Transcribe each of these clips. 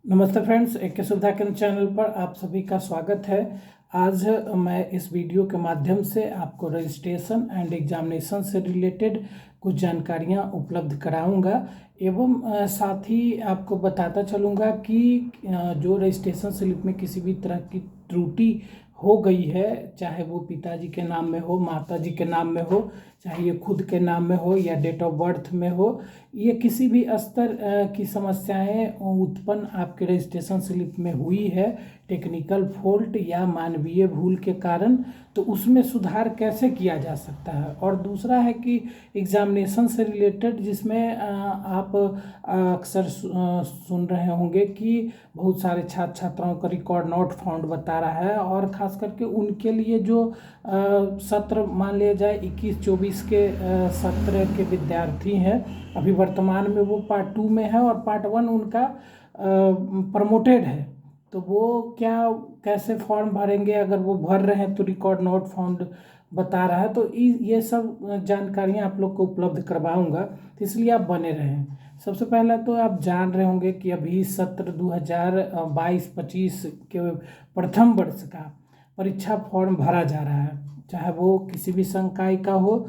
नमस्ते फ्रेंड्स, एक सुविधा केंद्र चैनल पर आप सभी का स्वागत है। आज मैं इस वीडियो के माध्यम से आपको रजिस्ट्रेशन एंड एग्जामिनेशन से रिलेटेड कुछ जानकारियां उपलब्ध कराऊंगा एवं साथ ही आपको बताता चलूँगा कि जो रजिस्ट्रेशन स्लिप में किसी भी तरह की त्रुटि हो गई है, चाहे वो पिताजी के नाम में हो, माताजी के नाम में हो, चाहे ये खुद के नाम में हो या डेट ऑफ बर्थ में हो, ये किसी भी स्तर की समस्याएं उत्पन्न आपके रजिस्ट्रेशन स्लिप में हुई है टेक्निकल फॉल्ट या मानवीय भूल के कारण, तो उसमें सुधार कैसे किया जा सकता है। और दूसरा है कि एग्जामिनेशन से रिलेटेड, जिसमें आप अक्सर सुन रहे होंगे कि बहुत सारे छात्र छात्राओं का रिकॉर्ड नॉट फाउंड बता रहा है, और ख़ास करके उनके लिए जो सत्र मान लिया जाए 21-24 के सत्र के विद्यार्थी हैं, अभी वर्तमान में वो पार्ट 2 में है और पार्ट 1 उनका प्रमोटेड है, तो वो क्या कैसे फॉर्म भरेंगे, अगर वो भर रहे हैं तो रिकॉर्ड नॉट फाउंड बता रहा है, तो ये सब जानकारियाँ आप लोग को उपलब्ध करवाऊंगा, तो इसलिए आप बने रहें। सबसे पहला तो आप जान रहे होंगे कि अभी सत्र 2022-25 के प्रथम वर्ष का परीक्षा फॉर्म भरा जा रहा है, चाहे वो किसी भी संकाय का हो,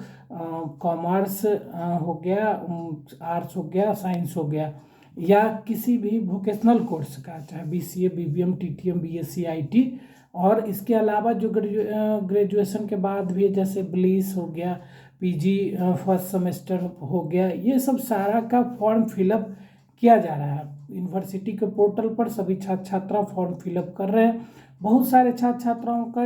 कॉमर्स हो गया, आर्ट्स हो गया, साइंस हो गया, या किसी भी वोकेशनल कोर्स का, चाहे BCA, BBM, TTM, BSc, IT, और इसके अलावा जो ग्रेजुएशन के बाद भी जैसे BLIS हो गया, PG फर्स्ट सेमेस्टर हो गया, ये सब सारा का फॉर्म फिलअप किया जा रहा है। यूनिवर्सिटी के पोर्टल पर सभी छात्र छात्रा फॉर्म फिलअप कर रहे हैं। बहुत सारे छात्र छात्राओं का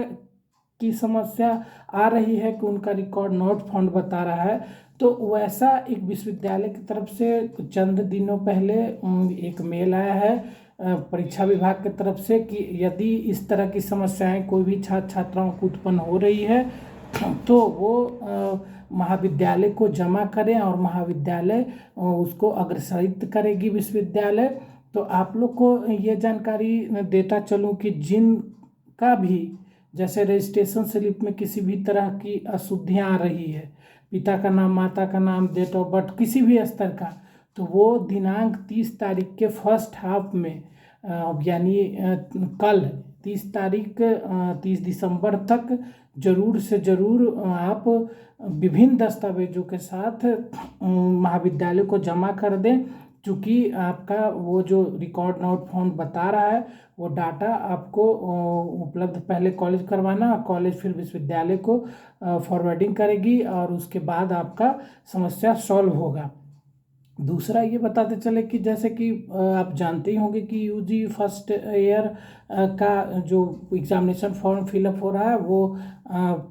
की समस्या आ रही है कि उनका रिकॉर्ड नॉट फाउंड बता रहा है, तो वैसा एक विश्वविद्यालय की तरफ से चंद दिनों पहले एक मेल आया है परीक्षा विभाग की तरफ से कि यदि इस तरह की समस्याएं कोई भी छात्र छात्राओं को उत्पन्न हो रही है तो वो महाविद्यालय को जमा करें और महाविद्यालय उसको अग्रसारित करेगी विश्वविद्यालय। तो आप लोग को ये जानकारी देता चलूँ कि जिनका भी जैसे रजिस्ट्रेशन स्लिप में किसी भी तरह की अशुद्धियाँ आ रही है, पिता का नाम, माता का नाम, डेट ऑफ बर्थ किसी भी स्तर का, तो वो दिनांक 30 तारीख के फर्स्ट हाफ में यानी कल 30 तारीख 30 दिसंबर तक जरूर से जरूर आप विभिन्न दस्तावेजों के साथ महाविद्यालय को जमा कर दें, चूँकि आपका वो जो रिकॉर्ड नॉट फाउंड बता रहा है वो डाटा आपको उपलब्ध पहले कॉलेज करवाना, कॉलेज फिर विश्वविद्यालय को फॉरवर्डिंग करेगी और उसके बाद आपका समस्या सॉल्व होगा। दूसरा ये बताते चले कि जैसे कि आप जानते ही होंगे कि UG फर्स्ट ईयर का जो एग्जामिनेशन फॉर्म फिलअप हो रहा है वो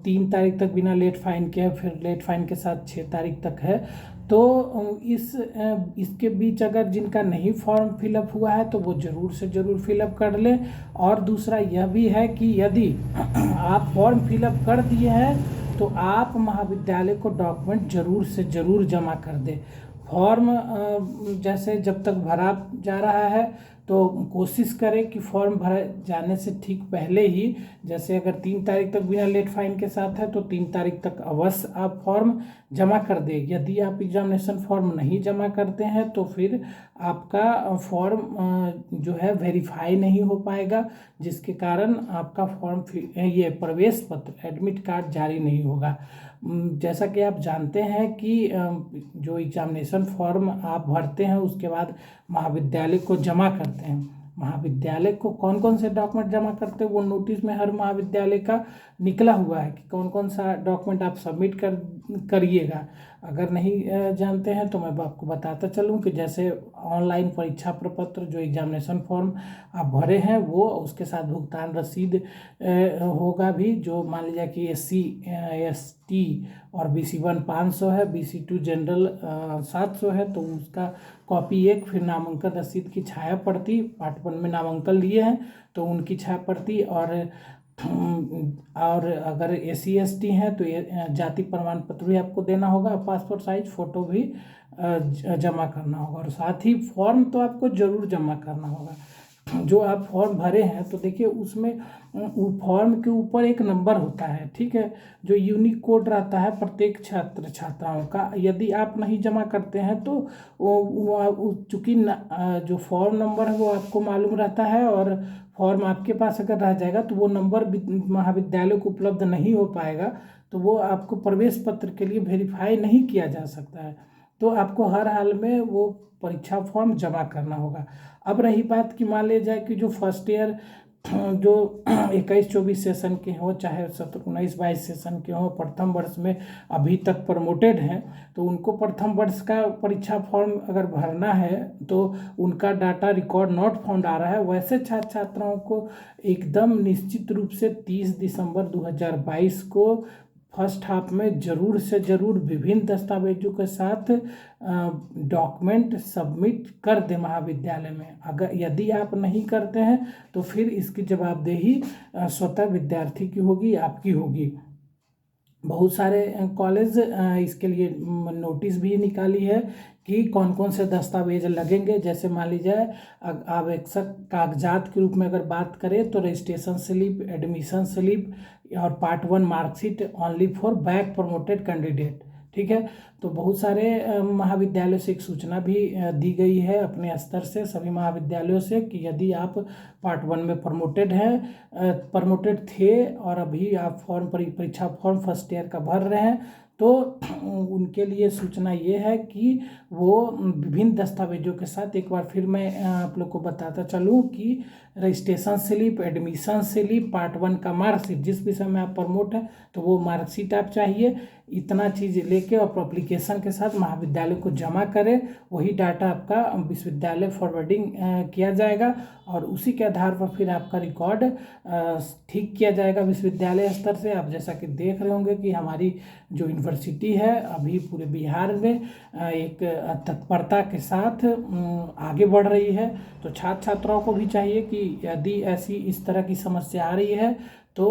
3 तारीख तक बिना लेट फाइन के है, फिर लेट फाइन के साथ 6 तारीख तक है। तो इसके बीच अगर जिनका नहीं फॉर्म फिलअप हुआ है तो वो ज़रूर से ज़रूर फिलअप कर लें। और दूसरा यह भी है कि यदि आप फॉर्म फिलअप कर दिए हैं तो आप महाविद्यालय को डॉक्यूमेंट ज़रूर से ज़रूर जमा कर दें। फॉर्म जैसे जब तक भरा जा रहा है तो कोशिश करें कि फॉर्म भरे जाने से ठीक पहले ही, जैसे अगर 3 तारीख तक बिना लेट फाइन के साथ है तो 3 तारीख तक अवश्य आप फॉर्म जमा कर दें। यदि आप एग्जामिनेशन फॉर्म नहीं जमा करते हैं तो फिर आपका फॉर्म जो है वेरीफाई नहीं हो पाएगा, जिसके कारण आपका फॉर्म ये प्रवेश पत्र एडमिट कार्ड जारी नहीं होगा। जैसा कि आप जानते हैं कि जो एग्जामिनेशन फॉर्म आप भरते हैं उसके बाद महाविद्यालय को जमा करते हैं, महाविद्यालय को कौन कौन से डॉक्यूमेंट जमा करते हैं वो नोटिस में हर महाविद्यालय का निकला हुआ है कि कौन कौन सा डॉक्यूमेंट आप सबमिट करिएगा। अगर नहीं जानते हैं तो मैं आपको बताता चलूँ कि जैसे ऑनलाइन परीक्षा प्रपत्र जो एग्जामिनेशन फॉर्म आप भरे हैं वो, उसके साथ भुगतान रसीद होगा भी, जो मान लीजिए कि SC ST और BC1 500 है, BC2 जनरल 700 है, तो उसका कॉपी एक, फिर नामांकन रसीद की छाया प्रति, पार्ट 1 में नामांकन लिए हैं तो उनकी छाया प्रति, और अगर SC ST हैं तो ये जाति प्रमाण पत्र भी आपको देना होगा, पासपोर्ट साइज फ़ोटो भी जमा करना होगा, और साथ ही फॉर्म तो आपको ज़रूर जमा करना होगा। जो आप फॉर्म भरे हैं तो देखिए उसमें फॉर्म के ऊपर एक नंबर होता है, ठीक है, जो यूनिक कोड रहता है प्रत्येक छात्र छात्राओं का। यदि आप नहीं जमा करते हैं तो चूँकि जो फॉर्म नंबर है वो आपको मालूम रहता है, और फॉर्म आपके पास अगर रह जाएगा तो वो नंबर महाविद्यालय को उपलब्ध नहीं हो पाएगा, तो वो आपको प्रवेश पत्र के लिए वेरीफाई नहीं किया जा सकता है। तो आपको हर हाल में वो परीक्षा फॉर्म जमा करना होगा। अब रही बात कि मान लिया जाए कि जो फर्स्ट ईयर जो 21-24 सेशन के हो, चाहे 17-19-22 सेशन के हो, प्रथम वर्ष में अभी तक प्रमोटेड हैं, तो उनको प्रथम वर्ष का परीक्षा फॉर्म अगर भरना है तो उनका डाटा रिकॉर्ड नॉट फाउंड आ रहा है। वैसे छात्र छात्राओं को एकदम निश्चित रूप से 30 दिसंबर 2022 को फर्स्ट हाफ में ज़रूर से ज़रूर विभिन्न दस्तावेजों के साथ डॉक्यूमेंट सबमिट कर दें महाविद्यालय में। अगर यदि आप नहीं करते हैं तो फिर इसकी जवाबदेही स्वतः विद्यार्थी की होगी, आपकी होगी। बहुत सारे कॉलेज इसके लिए नोटिस भी निकाली है कि कौन कौन से दस्तावेज लगेंगे। जैसे मान लीजिए आवश्यक कागजात के रूप में अगर बात करें तो रजिस्ट्रेशन स्लिप, एडमिशन स्लिप और part 1 marksheet only for back promoted candidate, ठीक है। तो बहुत सारे महाविद्यालयों से एक सूचना भी दी गई है अपने स्तर से सभी महाविद्यालयों से कि यदि आप पार्ट 1 में प्रमोटेड थे और अभी आप परीक्षा फॉर्म फर्स्ट ईयर का भर रहे हैं, तो उनके लिए सूचना ये है कि वो विभिन्न दस्तावेजों के साथ, एक बार फिर मैं आप लोग को बताता चलूँ कि registration slip, admission slip, part 1 का मार्कशीट, जिस विषय में आप प्रमोट है तो वो मार्कशीट आप चाहिए, इतना चीज़ लेके और एप्लीकेशन के साथ महाविद्यालय को जमा करें। वही डाटा आपका विश्वविद्यालय फॉरवर्डिंग किया जाएगा और उसी के आधार पर फिर आपका रिकॉर्ड ठीक किया जाएगा विश्वविद्यालय स्तर से। आप जैसा कि देख रहे होंगे कि हमारी जो यूनिवर्सिटी है अभी पूरे बिहार में एक तत्परता के साथ आगे बढ़ रही है। तो छात्र छात्राओं को भी चाहिए कि यदि ऐसी इस तरह की समस्या आ रही है तो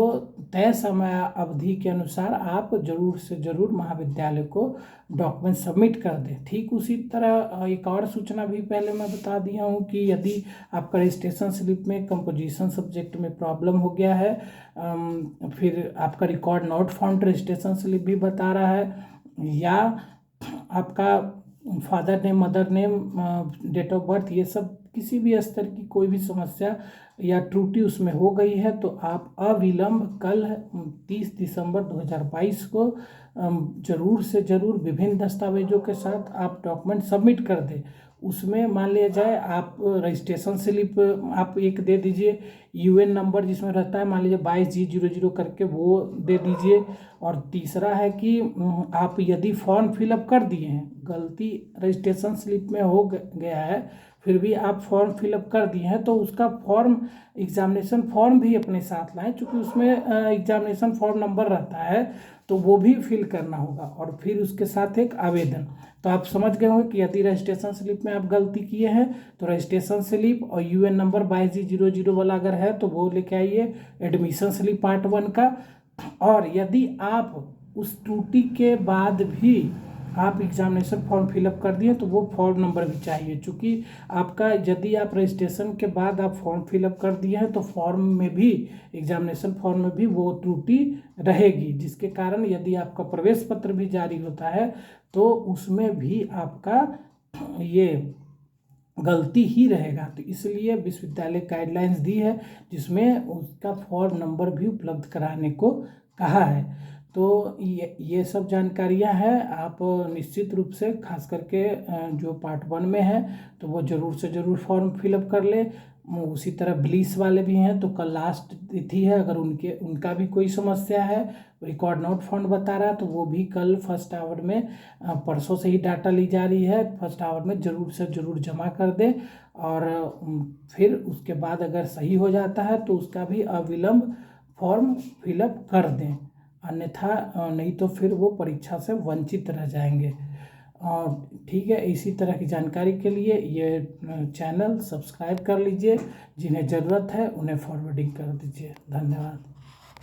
तय समय अवधि के अनुसार आप जरूर से जरूर महाविद्यालय को डॉक्यूमेंट सबमिट कर दें। ठीक उसी तरह एक और सूचना भी पहले मैं बता दिया हूँ कि यदि आपका रजिस्ट्रेशन स्लिप में कंपोजिशन सब्जेक्ट में प्रॉब्लम हो गया है, फिर आपका record not found registration slip भी बता रहा है, या आपका father name, mother name, date of birth, ये सब किसी भी स्तर की कोई भी समस्या या त्रुटि उसमें हो गई है तो आप अविलंब कल 30 दिसंबर 2022 को जरूर से जरूर विभिन्न दस्तावेजों के साथ आप डॉक्यूमेंट सबमिट कर दें। उसमें मान लिया जाए आप रजिस्ट्रेशन स्लिप आप एक दे दीजिए, यूएन नंबर जिसमें रहता है मान लीजिए 22G00 करके वो दे दीजिए। और तीसरा है कि आप यदि फॉर्म फिलअप कर दिए हैं, गलती रजिस्ट्रेशन स्लिप में हो गया है फिर भी आप फॉर्म फिलअप कर दिए हैं तो उसका फॉर्म एग्जामिनेशन फॉर्म भी अपने साथ लाएं, क्योंकि उसमें एग्जामिनेशन फॉर्म नंबर रहता है तो वो भी फिल करना होगा, और फिर उसके साथ एक आवेदन। तो आप समझ गए होंगे कि यदि रजिस्ट्रेशन स्लिप में आप गलती किए हैं तो रजिस्ट्रेशन स्लिप और यूएन नंबर 22G00 वाला अगर है तो वो लेके आइए, एडमिशन स्लिप पार्ट 1 का। और यदि आप उस त्रुटि के बाद भी आप एग्जामिनेशन फॉर्म फिलअप कर दिए तो वो फॉर्म नंबर भी चाहिए, चूँकि आपका यदि आप रजिस्ट्रेशन के बाद आप फॉर्म फिलअप कर दिए हैं तो फॉर्म में भी, एग्जामिनेशन फॉर्म में भी वो त्रुटि रहेगी, जिसके कारण यदि आपका प्रवेश पत्र भी जारी होता है तो उसमें भी आपका ये गलती ही रहेगा। तो इसलिए विश्वविद्यालय गाइडलाइंस दी है जिसमें उसका फॉर्म नंबर भी उपलब्ध कराने को कहा है। तो ये सब जानकारियां हैं, आप निश्चित रूप से खास करके जो पार्ट 1 में है तो वो ज़रूर से ज़रूर फॉर्म फिलअप कर ले। उसी तरह ब्लीस वाले भी हैं तो कल लास्ट तिथि है, अगर उनका भी कोई समस्या है, रिकॉर्ड नॉट फाउंड बता रहा है तो वो भी कल फर्स्ट आवर में, परसों से ही डाटा ली जा रही है, फर्स्ट आवर में ज़रूर से ज़रूर जमा कर दें। और फिर उसके बाद अगर सही हो जाता है तो उसका भी अविलंब फॉर्म फिलअप कर दें, अन्यथा नहीं तो फिर वो परीक्षा से वंचित रह जाएंगे। और ठीक है, इसी तरह की जानकारी के लिए ये चैनल सब्सक्राइब कर लीजिए, जिन्हें ज़रूरत है उन्हें फॉरवर्डिंग कर दीजिए। धन्यवाद।